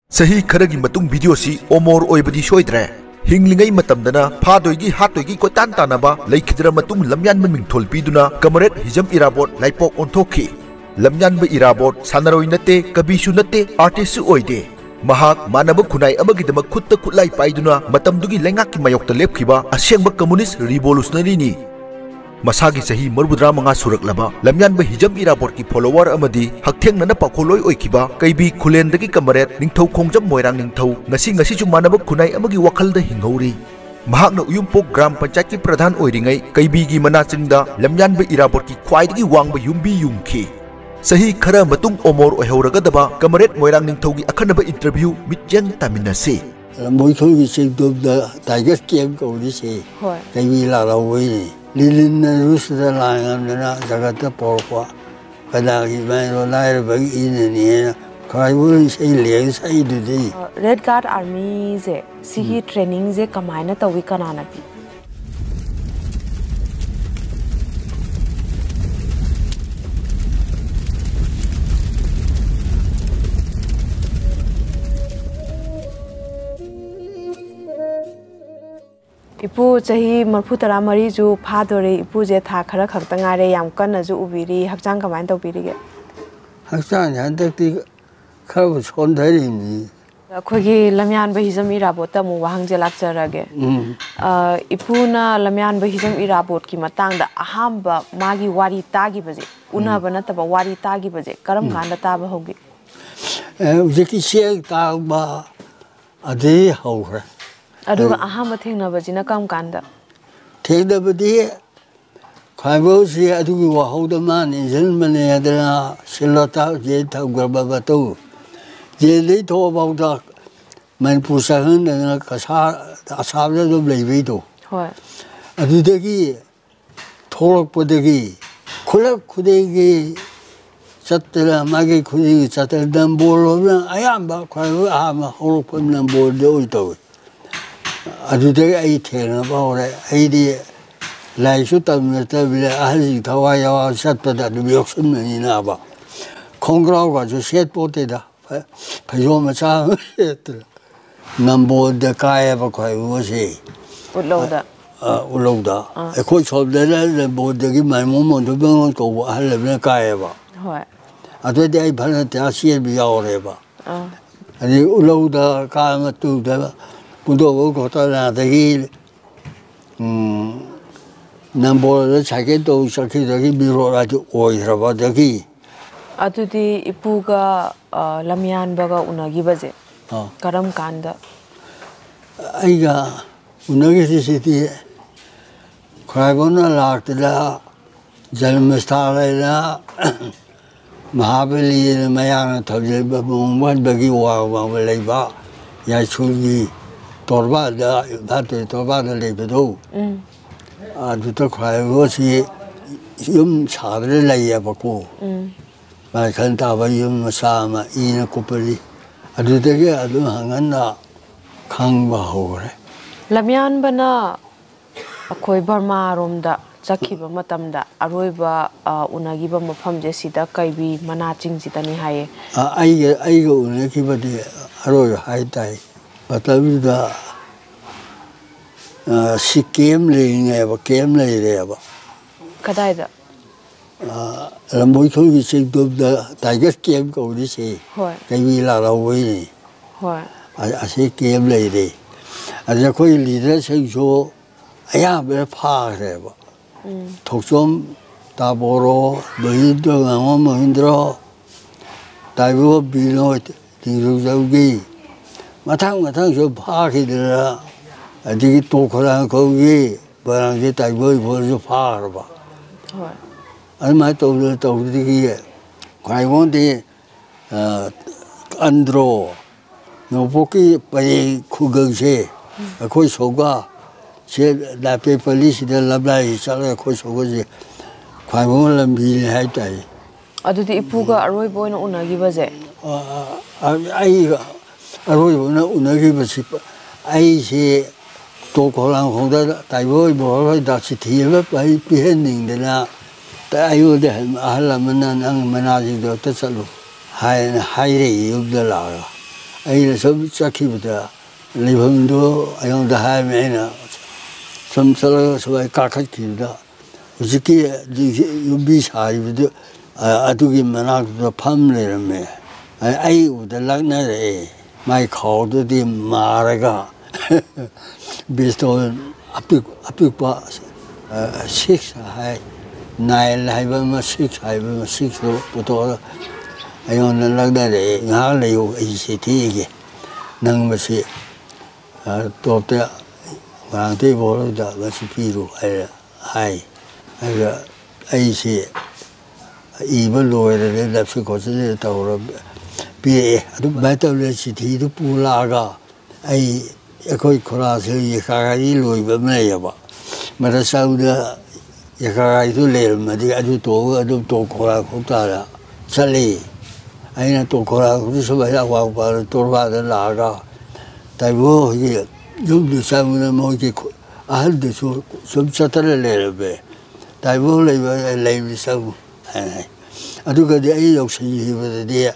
Sahi Karagi Matung video si Omor Oibadi Shoidre. Hinglingai Matamdana, Padoigi Hatoigi Kotan Tanaba, Lakidra Matung Lamyan Mingtol Piduna, Kamaret Hijam Irabot, Laipok Ontoki. Lamyan Ba Irabot, Sanaroinate, Kabishu Nate, Artisu Oide. Mahak Manaba Kunai Amagidama Kutta Kutlai Paiduna, Matamdugi Langaki Mayok Lepkiba, Asiangba Communist Revolutionary ni. Masagi sahi Marbudra Manga Suraklaba, Lamyan Ba Hijam Irabot ki follower Amadi, Hakteng Nana Pakoloi Oikiba, Kaibi Kulendaki Kamaret, Ningtau Kongjam Moirang Ningtau, Ngasi Manaba Kunai Amagi Wakalda Hingori. Mahakna Uyumpok Gram Panchaki Pradhan Oiringai, Kaibigi Manachingda, Lamyan Ba Irabot ki Kwaidagi Wangba Yumbi Yumki. Sahi Kara Matung Omor Ohauragadaba, Kamaret Moirang Ningtaugi Akanaba interview Mitjan Taminasi. Moikhoi Singdom the Tiger Game go this way. Kaibi La Way. Lilin Rusda Lang and Zagata Porqua, Kadagi Man, Naira in and Kaiwun say Lians I today. Red Guard Army, Sihi training, Kamina Tawikananapi. Ipu Chahi Marputara Mariju, Padore, Ipuje Takara Kaktangare, Yamkanazu Ubiri, Hakjan Command of Birige. Haksan had the Carvus on the enemy. Kogi Lamian Bahizam Irabota, Muwangja Laksarage. Ipuna Lamian Bahizam Irabot Kimatang, the Ahamba, Magi Wari Tagi Bazi, Una Banataba Wari Tagi Bazi, Karam Kanda Taba Hogi. Zeki Shake Taba a day, however. Aduga ahamba thengna bajina kam kanda thengda badi khaibo si adugi wa hoda man injin mane adana silota je thagba bato je le tho bawda man pusahan na kasa asabda do leibi to hoi adudagi thorok podagi khulak khudegi satla mage khudegi satla dambolo ayamba khaibo ahama horok pamna bodo to Adude I tell about idea like Sutam Ahli Tawaya Sata that the Yoxum in Aba. Congra was a shed potato, Pajoma Number the Kaya Quai was a Uloda. Uloda. A coach of the land board to give my moment to go I live in Kayava. I did I Panata see be our ever. And the Uloda Kama to the Pudo got the hill. Number the Saketo Sakitaki Biro at Oil about the key. Atudi Ipuga Lamian Baga Unagibaze. Karam Kanda. Aiga Unagi City Cribona Lartida Jalmestala Mahabali Mayana Tajiba, one baggy war, one labor, Yachugi. Torba the Lebedo. To the cry was Yum Sadre Layabaco. My Cantava Yum Masama in a Copoli. I do the get a Hangana Kangba Hore. Lamian Bana Akoi Burma Romda, Zakiba Matamda, Aroiba Unagiba Mapam Jesida Kaibi, Manaching Zitani Haye. I go Nakiba de Arroyo High Tide. But I will she came laying ever came lay there. Kadaida Lamoiko is a good the Tiger came go this way. They will allow away. I say came lady. As a coil leader say so, I am very far ever. Toxum, Taboro, Bahito, and Mahindra. Taiwo below it, the Rosa Matang so party there. I think it took around Kogi, but I get I go for the far. I might told the year. I want the Andro. No Poki by Kugan, a coach Soga. Said that paper list the Labla, Sala Coach was quite well and be high tide. I do the Ipuga Arroy boy no Unagibaze. I wrote I say, talk around that I will that's it here by beheading the now. I would have Alaman and Manazi Dr. Salu. High of the law. ꯑꯩꯅ ꯁꯨꯝ ꯆꯠꯈꯤꯕꯗ ꯂꯩꯐꯝꯗꯨ ꯑꯩꯉꯣꯟꯗ ꯍꯥꯏꯔꯝꯃꯦ ꯑꯩꯅ ꯁꯨꯝ ꯆꯠꯂꯒ ꯁꯨꯃꯥꯏꯅ ꯀꯥꯈꯠꯈꯤꯕꯗ ꯍꯧꯖꯤꯛꯀꯤ ꯌꯨꯝꯕꯤ ꯁꯥꯔꯤꯕꯗꯨ ꯑꯗꯨꯒꯤ ꯃꯅꯥꯛꯇꯨꯗ ꯐꯝ ꯂꯩꯔꯝꯃꯦ ꯑꯩ ꯎꯕꯗ ꯂꯛꯅꯔꯛꯑꯦ ꯃꯥꯏ ꯈꯥꯎꯗꯨꯗꯤ ꯃꯥꯔꯒ ꯕꯤꯁꯇꯣꯜ ꯑꯄꯤꯛꯄ 6 ꯍꯥꯏ 9 ꯍꯥꯏꯕ ꯑꯃ 6 ꯍꯥꯏꯕ ꯑꯃ 6ꯗꯨ ꯄꯨꯊꯣꯛꯑꯒ ꯑꯩꯉꯣꯟꯗ ꯂꯛꯅꯔꯛꯑꯦ ꯉꯥꯏꯍꯥꯛ ꯂꯩꯌꯨ ꯑꯩ ꯆꯤꯊꯤꯒꯦ ꯅꯪ ꯃꯁꯤ ꯇꯣꯞꯇ ꯉꯔꯥꯡꯇꯩ ꯕꯣꯔꯣꯗ ꯃꯁꯤ ꯄꯤꯔꯨ ꯍꯥꯏ ꯑꯗꯨꯒ ꯑꯩꯁꯤ ꯏꯕ ꯂꯣꯏꯔꯦ ꯅꯞꯁꯤ ꯈꯣꯠꯆꯤꯟ ꯇꯧꯔ ꯄꯤꯔꯛꯑꯦ ꯑꯗꯨꯃꯥꯏꯅ ꯇꯧꯔꯦ ꯆꯤꯊꯤꯗꯨ ꯄꯨ ꯂꯥꯛꯑꯒ ꯑꯩꯈꯣꯏ ꯈꯨꯔꯥꯁꯦ ꯌꯦꯀꯥꯒꯥꯔꯤ ꯂꯣꯏꯕ ꯑꯃ ꯂꯩꯌꯦꯕ ꯃꯗ ꯆꯧꯗ ꯌꯦꯀꯥꯒꯥꯔꯤꯗꯨ ꯂꯩꯔꯝꯃꯗꯤ ꯑꯗꯨ ꯇꯣꯡꯉꯒ ꯑꯗꯨꯝ ꯇꯣꯡꯈꯣꯔꯥ ꯈꯣꯛꯇꯥꯗ ꯆꯠꯂꯤ ꯑꯩꯅ ꯇꯣꯡꯈꯣꯔꯥ ꯈꯣꯛꯇ ꯁꯨꯃꯥꯏꯅ ꯑꯋꯥꯡꯄ ꯇꯣꯔꯕꯥꯗ ꯂꯥꯛꯑꯒ ꯇꯥꯏꯕꯣ ꯍꯣꯏꯒꯤ ꯌꯨꯝꯗꯨ ꯆꯪꯕꯗ ꯃꯣꯏꯒꯤ ꯑꯍꯜꯗꯨꯁꯨ ꯁꯨꯝ ꯆꯠꯇꯅ ꯂꯩꯔꯝꯃꯦ ꯇꯥꯏꯕꯣ ꯂꯩꯕ ꯆꯪꯉꯨ ꯍꯥꯏ ꯑꯗꯨꯒꯗꯤ ꯑꯩ ꯌꯧꯁꯤꯟꯈꯤꯕꯗꯗꯤ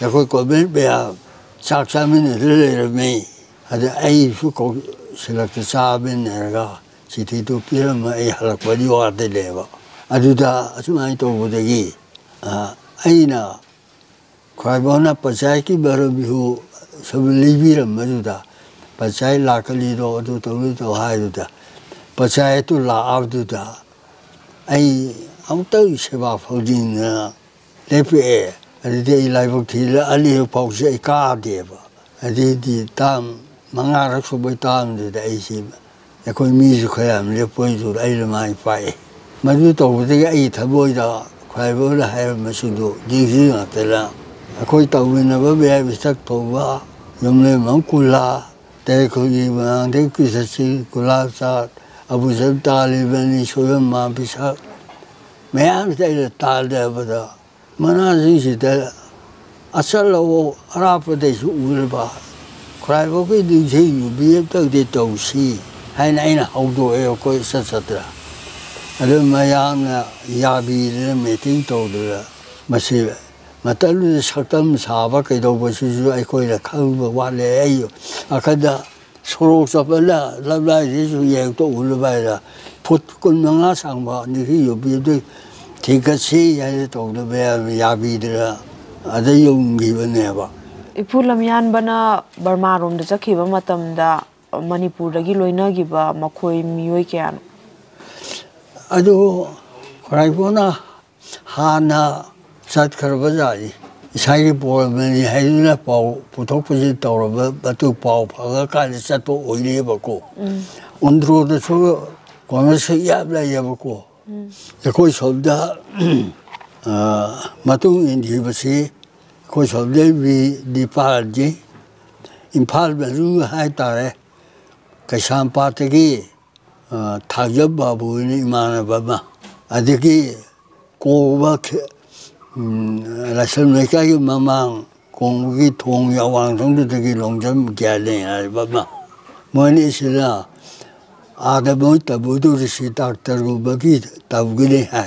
ꯑꯩꯈꯣꯏ ꯀꯣꯃꯦꯟ ꯃꯌꯥꯝ ꯆꯥꯛ ꯆꯥꯃꯤꯟꯅꯗꯨꯅ ꯂꯩꯔꯝꯃꯤ ꯑꯗ ꯑꯩꯁꯨ ꯁꯤꯜꯂꯛꯇ ꯆꯥꯃꯤꯟꯅꯔꯒ ꯆꯤꯊꯤꯗꯨ ꯄꯤꯔꯝꯃ ꯑꯩ ꯍꯜꯂꯛꯄꯗꯤ ꯋꯥꯗꯅꯦꯕ ꯑꯗꯨꯗ ꯑꯁꯨꯃꯥꯏꯅ ꯇꯧꯕꯗꯒꯤ ꯑꯩꯅ ꯈ꯭ꯋꯥꯏꯕꯧꯅ ꯄꯟꯆꯥꯌꯠꯀꯤ ꯃꯔꯝꯁꯨ ꯁꯨꯝ ꯂꯤꯕꯤꯔꯝꯕꯗꯨꯗ ꯄꯟꯆꯥꯌꯠ ꯂꯥꯛꯀꯅꯤꯗꯣ ꯑꯗꯨ ꯇꯧ ꯍꯥꯏꯗꯨꯗ ꯄꯟꯆꯥꯌꯠꯇꯨ ꯂꯥꯛꯑꯕꯗꯨꯗ ꯑꯩ ꯑꯃꯨꯛꯇꯪ ꯁꯦꯕꯥ ꯐꯪꯖꯤꯟꯗꯅ ꯂꯦꯞꯄꯛꯑꯦ ꯑꯗꯨꯗꯤ ꯑꯩ ꯂꯥꯏꯕꯛ ꯊꯤꯗ ꯑꯅꯤꯔꯛ ꯐꯥꯎꯁꯦ ꯑꯩ ꯀꯥꯗꯦꯕ ꯑꯗꯩꯗꯤ ꯇꯥꯝ 5ꯔꯛ ꯁꯨꯕꯩ ꯇꯥꯝꯗꯨꯗ ꯑꯩꯁꯤ ꯑꯩꯈꯣꯏ ꯃꯤꯁꯨ ꯈꯔ ꯌꯥꯝ ꯂꯦꯞꯄꯣꯏꯗꯨꯗ ꯑꯩꯅ ꯃꯥꯏ ꯄꯥꯛꯑꯦ ꯃꯗꯨ ꯇꯧꯕꯗꯒꯤ ꯑꯩ ꯊꯃꯣꯏꯗ ꯈ꯭ꯋꯥꯏꯕꯧꯅ ꯍꯥꯏꯔꯝꯕꯁꯤꯡꯗꯨ ꯅꯤꯡꯁꯤꯡꯉꯛꯇꯅ ꯑꯩꯈꯣꯏ ꯇꯧꯃꯤꯟꯅꯕ ꯃꯌꯥꯝ ꯏꯊꯛ ꯊꯣꯡꯕ ꯌꯨꯝꯂꯦꯝꯕꯝ ꯀꯨꯂꯥ ꯇꯦꯈꯨꯜꯒꯤ ꯃꯥꯡꯗꯩ ꯀꯤꯁꯠꯁꯤ ꯒꯨꯂꯥꯞ ꯆꯥꯠ ꯑꯕꯨꯖꯝ ꯇꯥꯂꯤꯕꯅꯤ ꯁꯣꯏꯕꯝꯃ ꯄꯤꯁꯛ ꯃꯌꯥꯝꯁꯤꯗ ꯑꯩꯅ ꯇꯥꯟꯅꯕꯗ ꯃꯅꯥꯁꯤꯡꯁꯤꯗ ꯑꯆꯜꯂꯋꯣ ꯑꯔꯥꯞꯄꯗꯩꯁꯨ ꯎꯔꯕ ꯈ꯭ꯋꯥꯏꯕꯧꯒꯤ ꯅꯤꯡꯁꯤꯡ ꯌꯨꯝꯕꯤ ꯑꯃꯇꯪꯗꯤ ꯇꯧꯁꯤ ꯍꯥꯏꯅ ꯑꯩꯅ ꯍꯧꯗꯣꯛꯑꯦ ꯑꯩꯈꯣꯏ ꯆꯠꯇ꯭ꯔꯥ ꯑꯗꯨ ꯃꯌꯥꯝꯅ ꯌꯥꯕꯤꯗꯅ ꯃꯤꯇꯤꯡ ꯇꯧꯗꯅ ꯃꯁꯤ ꯃꯇꯝꯗꯨꯗ ꯁꯛꯇꯝ ꯁꯥꯕ ꯀꯩꯗꯧꯕꯁꯤꯁꯨ ꯑꯩꯈꯣꯏꯅ ꯈꯪꯕ ꯋꯥꯠꯂꯦ ꯑꯩ ꯑꯈꯟꯗ ꯁꯣꯔꯣꯛ ꯆꯠꯄꯅ ꯂꯝꯂꯥꯏꯁꯤꯁꯨ ꯌꯦꯡꯇ ꯎꯅꯕ ꯍꯥꯏꯅ ꯐꯨꯠ 15 ꯁꯥꯡꯕ ꯅꯤꯡꯁꯤꯡ ꯌꯨꯝꯕꯤꯗꯨ ꯊꯤꯒꯠꯁꯤ ꯍꯥꯏꯅ ꯇꯧꯗꯅ ꯃꯌꯥꯝꯅ ꯌꯥꯕꯤꯗꯅ ꯑꯗ ꯌꯧꯈꯤꯕꯅꯦꯕ ꯏꯄꯨ ꯂꯝꯌꯥꯟꯕꯅ ꯕꯔꯃꯥꯔꯣꯝꯗ ꯆꯠꯈꯤꯕ ꯃꯇꯝꯗ ꯃꯅꯤꯄꯨꯔꯗꯒꯤ ꯂꯣꯏꯅꯈꯤꯕ ꯃꯈꯣꯏ ꯃꯤꯑꯣꯏ ꯀꯌꯥꯅꯣ ꯑꯗꯨ ꯈ꯭ꯋꯥꯏꯕꯧꯅ ꯍꯥꯟꯅ ꯆꯠꯈ꯭ꯔꯕꯖꯥꯠꯅꯤ ꯏꯁꯥꯒꯤ ꯄꯣꯔꯃꯅꯤ ꯍꯥꯏꯗꯨꯅ ꯄꯥꯎ ꯄꯨꯊꯣꯛ ꯄꯨꯁꯤꯟ ꯇꯧꯔꯕ ꯃꯇꯨꯡ ꯄꯥꯎ ꯐꯪꯉꯀꯥꯟꯗ ꯆꯠꯄ ꯑꯣꯏꯔꯦꯕꯀꯣ ꯎꯟꯗ꯭ꯔꯣꯗꯁꯨ ꯀꯣꯟꯅꯁꯛ ꯌꯥꯝ ꯂꯩꯌꯦꯕꯀꯣ ꯑꯩꯈꯣꯏ ꯁꯣꯝꯗ ꯃꯇꯨꯡ ꯏꯟꯈꯤꯕꯁꯤ ꯑꯩꯈꯣই ꯁꯣꯝꯗꯩ ꯃꯤ 9ꯅꯤ ꯏꯝꯐꯥꯜ ꯃꯅꯨꯡ ꯍꯥꯏꯇꯥꯔꯦ ꯀꯩꯁꯥꯝꯄꯥꯠꯇꯒꯤ ꯊꯥꯡꯖꯝ ꯕꯥꯕꯨꯅ ꯏꯃꯥꯟꯅꯕ ꯑꯃ ꯑꯗꯒꯤ ꯀꯣꯡꯕ ꯂꯥꯏꯁ꯭ꯔꯝ ꯂꯩꯀꯥꯏꯒꯤ ꯃꯃꯥꯡ ꯀꯣꯡꯕꯒꯤ ꯊꯣꯡ ꯑꯋꯥꯡꯊꯪꯗꯨꯗꯒꯤ ꯂꯣꯡꯖꯝ ꯒ꯭ꯌꯥꯟꯅꯦ ꯍꯥꯏꯕ ꯑꯃ ꯃꯣꯏꯅꯤꯁꯤꯅ आधा बहुत तबूदो रिश्ता तरुबगी तबगने है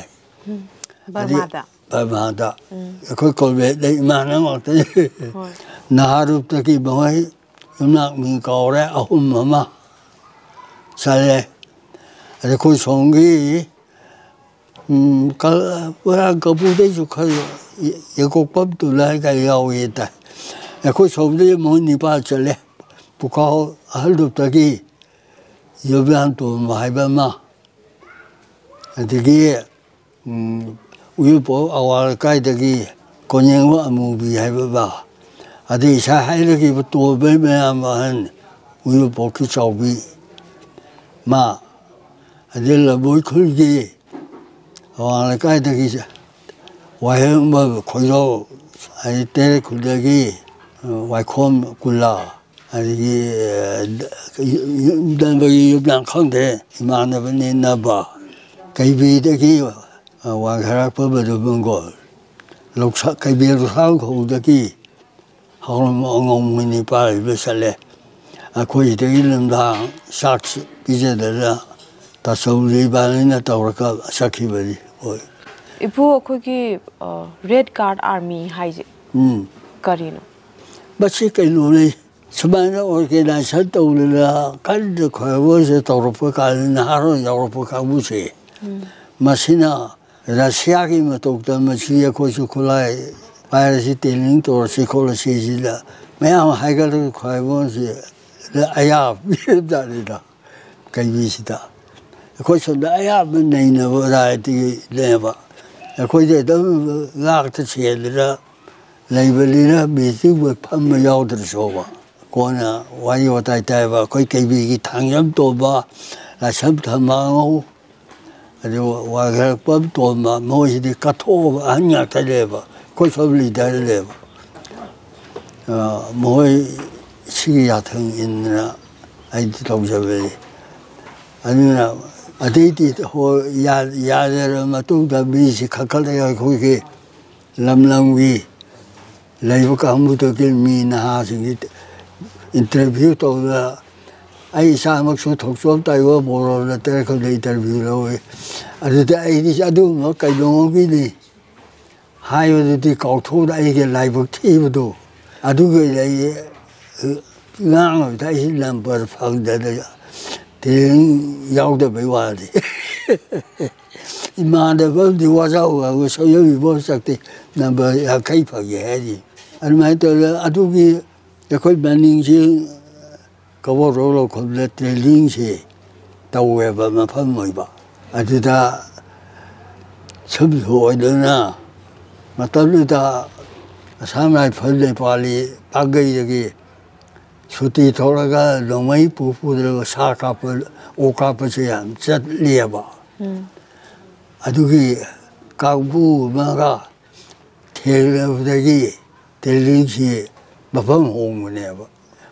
बर्मादा बर्मादा कोई कोई नहीं माना मत नारुप तक की बवाई उन्हें मी कौरे अहुम ममा साले अरे कोई सोंगी कल पूरा कबूदे जो खल ये को पब तो लाएगा याव ये था कोई सोंगे मोहन निपाल चले पुकाओ हल्दुप तकी योब्यान तो माहिबा अदगी उयुपो अवार कायदगी कोन्यंग अमुबी हाइबा अदि इसा हाइलगी तो बे मयाम हन उयुपो की चौबी मा अदि लबोय खुलगी अवार कायदगी वायम खोजो अदि तेरे खुलगी वायखोम कुला अदगी दंबगी युब्यान खंदे इमानबने नबा कईबीदगी वाघराप बदबंगोल लोकसा कईबीरसां खोदगी हरम अंगोमनि पाल बेसले अखोइदगी लमदां साक्ष पिजदला तसौली बानिना तवरका सखिबदी ओय इपु अखोगी रेड कार्ड आर्मी हाइजे करिनो Basi cái lối này sebenarnya organisasi tahu lah kan kalau saya tahu apa kan harus tahu apa kamu sih masihnya Rusia ki matok tu masih aku sekolah bayar si training tu sekolah sih lah memang haigal kalau sih ayah dari dah kayu sih dah aku sudah ayah benar ni berai ti leva aku jadi tu lak tu sih lah label lah basic buat pembayar tersebut Kona wani watai tai ba koi kai bi ki thangyam to ba la sam thama ngo ade wa ga pam to ma mo ji di ka tho ba anya ta le ba koi so li da le ba mo chi ya thang in na ai ti to ja be ani na ade ti ho ya de ma tu da bi si kha kha ya ko ke lam wi lai ba ka mu to ke mi na ha sing interview to the ai sa mak su thok som tai wo bo la te ko le interview lo we adu te ai di adu no kai lo bi ni hai wo di kau thu da ai ke lai bu thi bu do adu ke le ngang da ai lam par phang da da tin yao de bai wa di ma de bo di wa sa wo so yo bi bo sak ti number ya kai pha ye di an mai to adu ki Koi banning si kau rolo kau le training si tahu apa macam mana ba. Ada dah sebab ada na, macam dah samai pernah pali pagai lagi. Suti thora ka lomai pupu dah saka per oka per siam set liya ba. Adu ki kau bu maka thel lagi training si Bapam home never.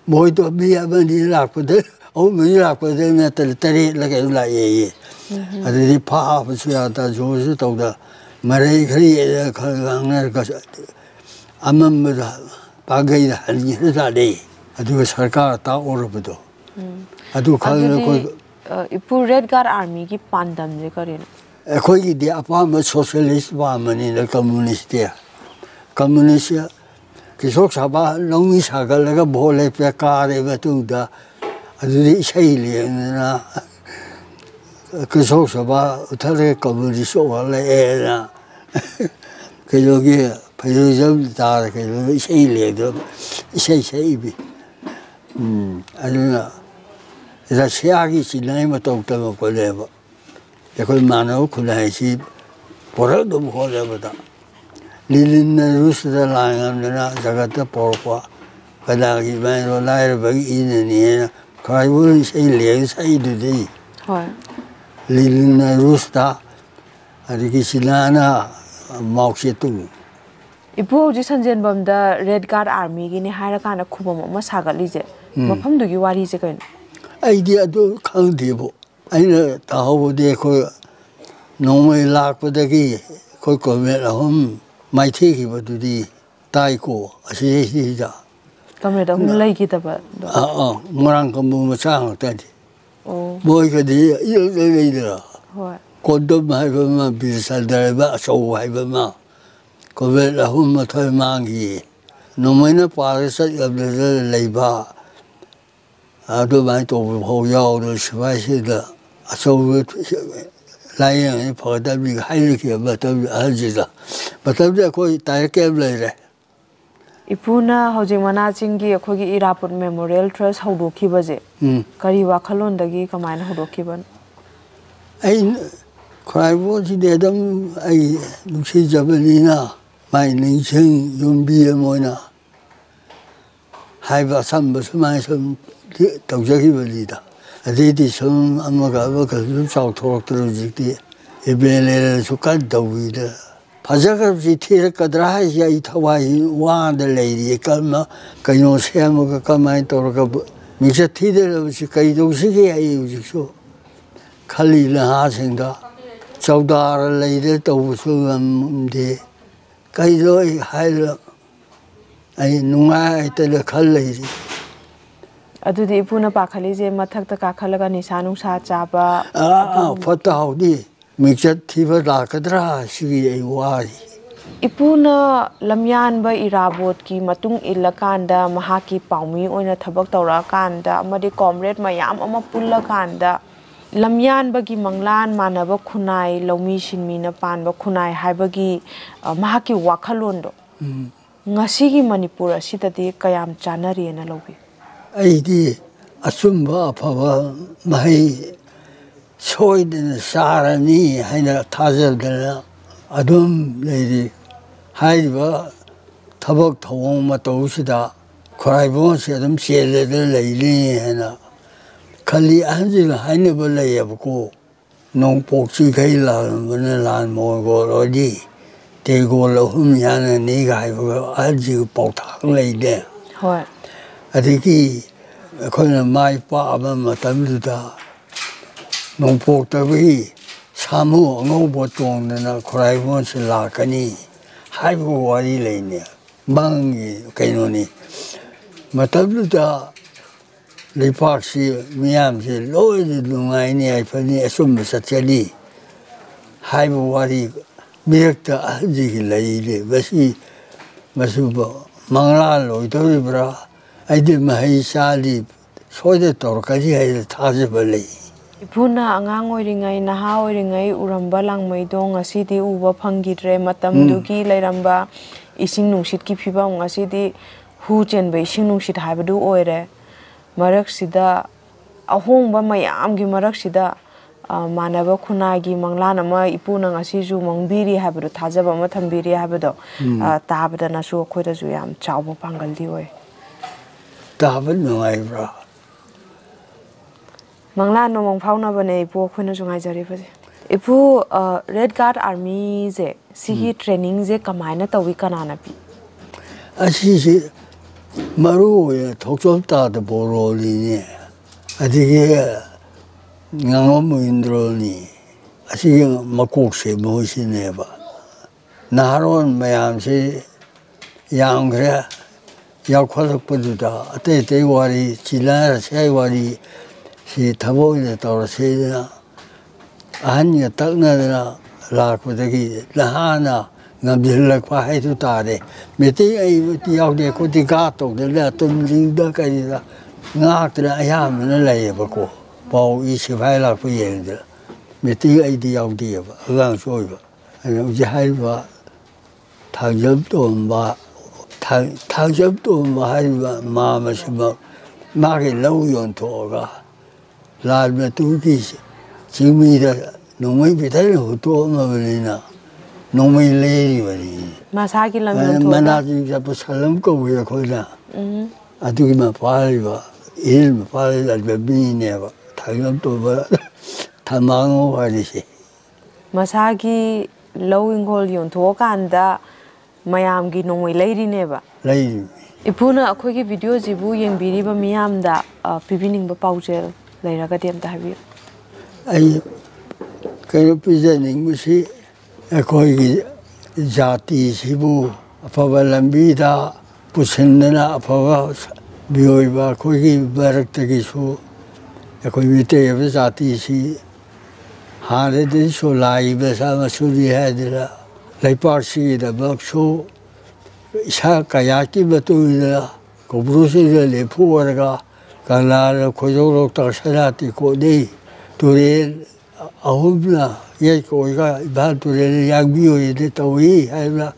Boy to be a bunny lack with it. Oh, me lack with them at the terry like a lay. At the pa of Suata Joseph of the Marie Cree Amam Pagay and day. I do a sarcata or bedo. I do call Ipu Red Guard Army ki pandam je karin. A quite the apartment socialist woman in the communist there. Communist Kisok saba longi sagal laga bole pe kare betuda adi shaili na kisok saba uthare kaburi so wala era kilogi payujam tar kilo shaili do shai bi aduna ida siagi sinai matok ta ko leba ya ko mano khulai si poral do ko leba da Lilin Rusda Lang na Jagata Porqua, Kadagi Van Lair Bag in and Kai will say legs I do thee. Lilin Rusta, Adikisilana, Moxitu. Ipu Jisan Bum the Red Guard Army in Harakana Kubam Masaga Lize. Mapam do you what is again? Idea do countable. I know the whole day no way lack with the key, Coco at home. Mai thi ki ba du di tai ko asi si da kamre da hun lai ki ta ba ngorang ko mu sa ha ta di boy ka di il le da ko do mai ba ma bi sal da ba so wai ba ma ko ve la hun ma thai ma gi no mai na pa sa ya le le ba a do mai to ho yao de shwai si da a so lai yang phở ta bị hay là kiểu mà ta bị ăn gì đó mà ta biết coi tài kem này đấy. Ipuna housing mana chingi khoi gi Iraput Memorial Trust hodo ki baje. Kari wa khalon dagi kamaina hodo ki ban. Ai khai wo chi de dam ai lu chi jabali na mai ning ching yum bi mo na. Hai ba sam ba mai sam tàu giấy ki ba li da. Adi di sum amaga ba ka lu chao thok tro ji ti e be le su ka da wi da phaja ka ji thi ka dra ya I thawai wa da le ri ka ma ka yo se am ka mai to ka mi se thi de lo si kai do si ke ai u ji so khali la ha sing da chau da le de to su am de kai do hai lo ai nu ai te le khal le ri Adudi Ipuna Pakhali je mathak ta kakhalaga nisanu sa chaba fata hodi mixat thiba la kadra shi ai wari ipuna lamyan ba irabot ki matung ilakanda mahaki paumi oina thabak tawra kanda amadi comrade mayam ama pulla kanda lamyan bagi manglan manaba khunai lomi shinmi na pan ba khunai haibagi mahaki wakhalondo ngasi gi manipur asitati kayam chanari na lobi aidi asumba phaba mai soidin sarani haina thajaldana adum leidi haiba tabak thawong matawsida khuraibon se adum selede leili hena khali anjil haina balayabko nong pokchi khaila bana lan mo go rodi te go lohum yana ni gai go aji pauthak leide hoi adiki khona mai pa ba matamda nong poktabi samu ngobo tongna khuraibon se lakani haibu wari leine bangi kainoni matabluta lepaksi miam se loi lungai ni ai pani asum satchali haibu wari mirakta aji leile basi masuba mangla loi tori bra aide mahai sali soide torkaji hai thaje bale ipuna angang oiringai naha oiringai uramba langmaidong asidi uba phangidre matamdugi leiramba ising nungsit ki phibam asidi hu chenbe ising nungsit haibadu oire marak sida ahongba mayam gi marak sida manaba khunagi manglan ama ipuna ngasi ju mangbiri haibadu thajaba ma thambiri haibado tabada na su khoida ju yam chawba pangaldi oi taban ngai bra mangla no mong phau na bane ipu khuna jungai jari phaje ipu red guard army je sihi training je kamaina tawi kanana pi asi si maru thokchol ta de boroli ne adige ngangom indro ni asi makok se mo si ne ba naron mayam se yang gre ya khol pududa ate te wari chila sai wari si thabo ne tor se na anya takna na la ko de gi lahana ngabdil la pa hai tu ta de meti ai ti yaw de ko ti ga to de la tum ling da ka ni la nga tra ayam na lai ba ko pau i si phai la pu yen de meti ai ti yaw de ba gang so ba ai ji hai ba thang jam to ba thang jam to ma hai ba ma ma si ba ma ge lo yon to ga la me tu ki ji mi da no mai bi tai ho to ma ba ni na no mai le ba ni masa ki lam yon to mana ji ja pa salam ko we ko na adu ma pa ba il ma pa la be bi ne ba thang jam to ba thamang wa ni si masa ki lo ingol yon to kanda mayam gi no mai leiri ne ba leiri ipuna akhoi gi video jibu yengbiri ba miyam da pibining ba paujel leiraga dem ta habi ai kai presenting musi akhoi gi jati sibu afaba lambi da pusindana afaba bioi ba khoi gi barak ta gi su akhoi mite ba jati si hare de so lai ba sa ma su ri ha de la lai par si da ba so isa kaya ki ba tu la ko bru si le phu wa ga kana ko jo ro ta sa ti ko de tu re ahubla ye ko ga ba tu re ya bi o de to yi hai la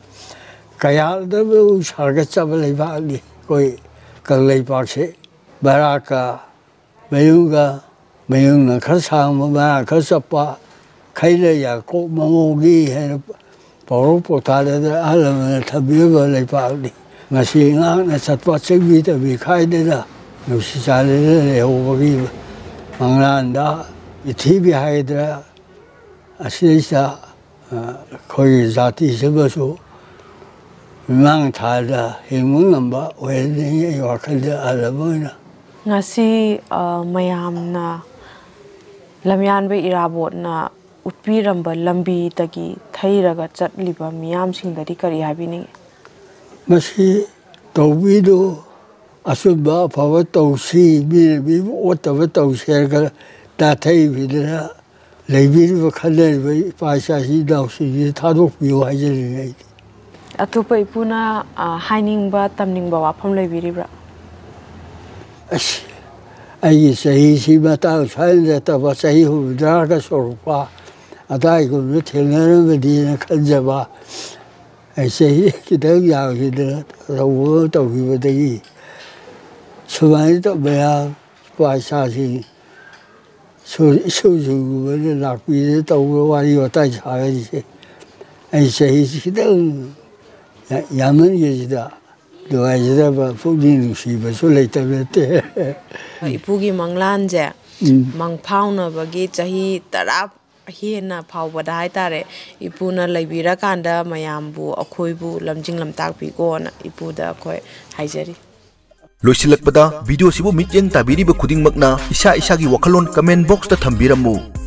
kaya da bu sa ga cha ba le ba ni ko ka le pa se ba ka mayung ga mayung na kha sa ma ba kha sa pa khai le ya ko ma mo gi hai poro po ta le a la na tha bi ba le pa ni nga si nga na sa pa che bi ta bi khai de la no si sa le ho ba gi manglan da i thi bi hai da a si sa khoi zati se ba so mang tha da he mung nam ba we ni yo khal da a la ba na ngasi mayam na lamyan be irabot na utpiramba lambi tagi thairaga chatliba miyam singdari kari habini masi tawbi do asubba phawa tawsi bi otawa tawser ga ta thai bidra leibi ba khale ba pa sha si daw si tha do pi wa je ni ꯑꯇꯣꯞꯄ ꯏꯄꯨꯅ ꯍꯥꯏꯅꯤꯡꯕ ꯇꯝꯅꯤꯡꯕ ꯋꯥꯐꯝ ꯂꯩꯕꯤꯔꯤꯕ꯭ꯔꯥ? ꯑꯁ ꯑꯩꯒꯤ ꯆꯍꯤꯁꯤ ꯃꯇꯥꯡ ꯁ꯭ꯋꯥꯏꯗ ꯅꯠꯇꯕ ꯆꯍꯤ 70ꯒ ꯁꯨꯔꯛꯄ ꯑꯗꯥꯏꯒꯨꯝꯕ ꯊꯦꯡꯅꯔꯝꯃꯗꯤꯅ ꯈꯟꯖꯕ ꯑꯩ ꯆꯍꯤ ꯈꯤꯇꯪ ꯌꯥꯝꯈꯤꯗꯅ ꯇꯧꯕ ꯇꯧꯈꯤꯕꯗꯒꯤ ꯁꯨꯃꯥꯏꯅ ꯇꯧ ꯃꯌꯥꯝ ꯏꯄꯥ ꯏꯆꯥꯁꯤꯡ ꯏꯁꯨꯁꯤꯡꯒꯨꯝꯕꯅ ꯂꯥꯛꯄꯤꯗꯅ ꯇꯧꯕ ꯋꯥꯔꯤ ꯋꯥꯇꯥꯏ ꯁꯥꯒꯔꯤꯁꯦ ꯑꯩ ꯆꯍꯤꯁꯤ ꯈꯤꯇꯪ ꯌꯥꯝꯃꯟꯈꯤꯁꯤꯗ ꯅꯨꯡꯉꯥꯏꯖꯗꯕ ꯄꯨꯛꯅꯤꯡ ꯅꯨꯡꯁꯤꯕꯁꯨ ꯂꯩꯇꯕ ꯅꯠꯇꯦ. ꯏꯄꯨꯒꯤ ꯃꯪꯂꯥꯟꯁꯦ ꯃꯪꯐꯥꯎꯅꯕꯒꯤ ꯆꯍꯤ 10 ꯍꯦꯟꯅ ꯐꯥꯎꯕꯗ ꯍꯥꯏꯇꯥꯔꯦ ꯏꯄꯨꯅ ꯂꯩꯕꯤꯔꯀꯥꯟꯗ ꯃꯌꯥꯝꯕꯨ ꯑꯩꯈꯣꯏꯕꯨ ꯂꯝꯖꯤꯡ ꯂꯝꯇꯥꯛꯄꯤꯀꯣꯅ ꯏꯄꯨꯗ ꯑꯩꯈꯣꯏ ꯍꯥꯏꯖꯔꯤ. ꯂꯣꯏꯁꯤꯜꯂꯛꯄꯗ ꯚꯤꯗꯤꯑꯣꯁꯤꯕꯨ ꯃꯤꯠꯌꯦꯡ ꯇꯥꯕꯤꯔꯤꯕ ꯈꯨꯗꯤꯡꯃꯛꯅ ꯏꯁꯥ ꯏꯁꯥꯒꯤ ꯋꯥꯈꯜꯂꯣꯟ ꯀꯃꯦꯟ ꯕꯣꯛꯁꯇ ꯊꯝꯕꯤꯔꯝꯃꯨ.